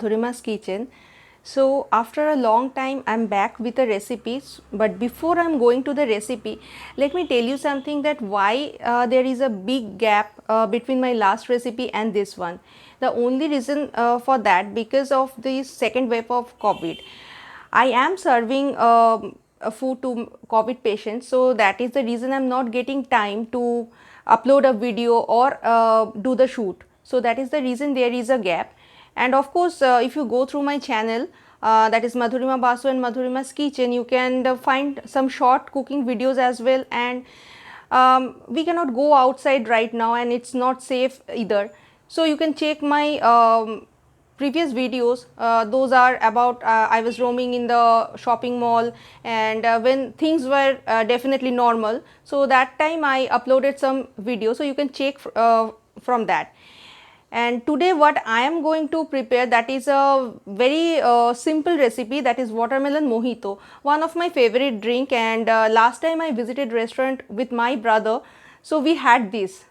Madhurima's kitchen. So after a long time I'm back with a recipe, but before I'm going to the recipe, let me tell you something that why there is a big gap between my last recipe and this one. The only reason for that, because of the second wave of COVID. I am serving a food to COVID patients, so that is the reason I'm not getting time to upload a video or do the shoot. So that is the reason there is a gap. And of course, if you go through my channel, that is Madhurima Basu and Madhurima's Kitchen, you can find some short cooking videos as well. And we cannot go outside right now, and it's not safe either. So you can check my previous videos. Those are about I was roaming in the shopping mall, and when things were definitely normal. So that time I uploaded some videos, so you can check from that. And today what I am going to prepare, that is a very simple recipe, that is watermelon mojito, one of my favorite drink. And last time I visited restaurant with my brother, so we had this.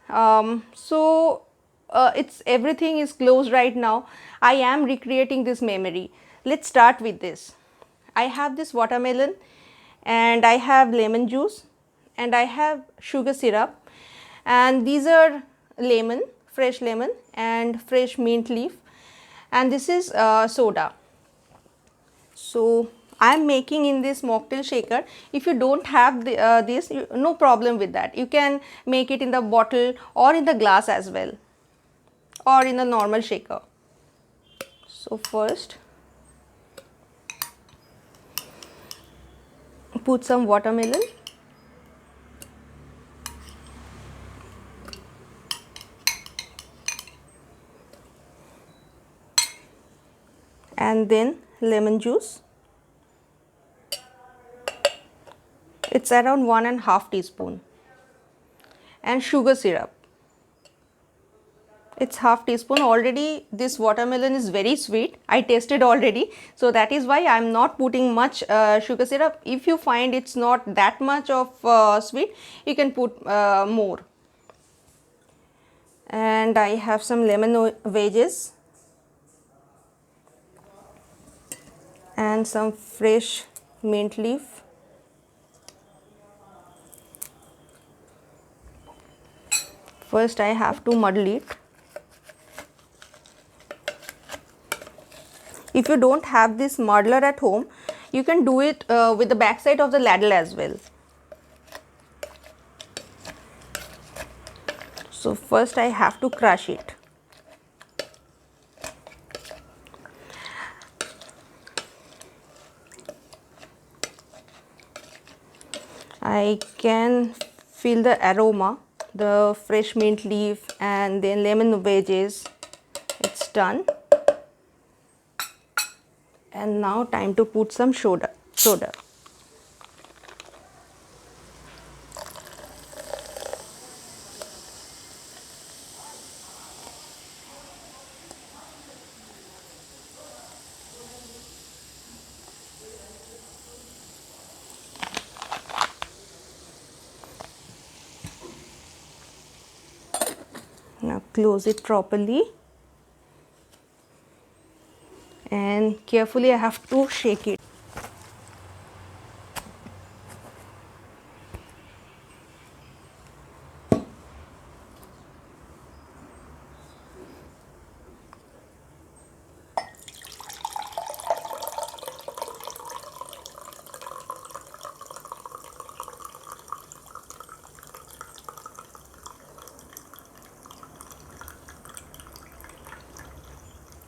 It's everything is closed right now. I am recreating this memory. Let's start with this. I have this watermelon, and I have lemon juice, and I have sugar syrup, and these are lemon, fresh lemon and fresh mint leaf, and this is soda. So I am making in this mocktail shaker. If you don't have this, no problem with that. You can make it in the bottle or in the glass as well, or in a normal shaker. So first put some watermelon, and then lemon juice. It's around 1.5 teaspoon, and sugar syrup. It's half teaspoon. Already this watermelon is very sweet. I tasted already, so that is why I'm not putting much sugar syrup. If you find it's not that much of sweet, you can put more. And I have some lemon wedges and some fresh mint leaf. First I have to muddle it. If you don't have this muddler at home, you can do it with the back side of the ladle as well. So first I have to crush it. I can feel the aroma, the fresh mint leaf and then lemon wedges. It's done. And now time to put some soda. Now close it properly, and carefully I have to shake it.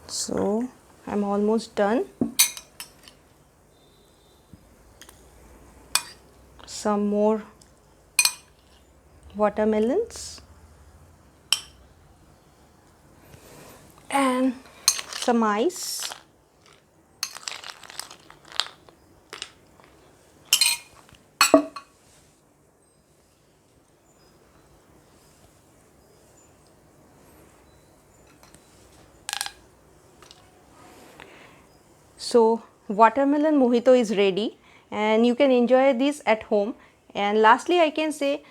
So I'm almost done. Some more watermelons and some ice. So watermelon mojito is ready, and you can enjoy this at home. And lastly I can say,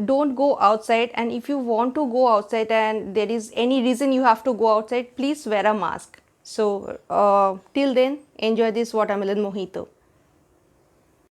don't go outside, and if you want to go outside and there is any reason you have to go outside, please wear a mask. So till then, enjoy this watermelon mojito.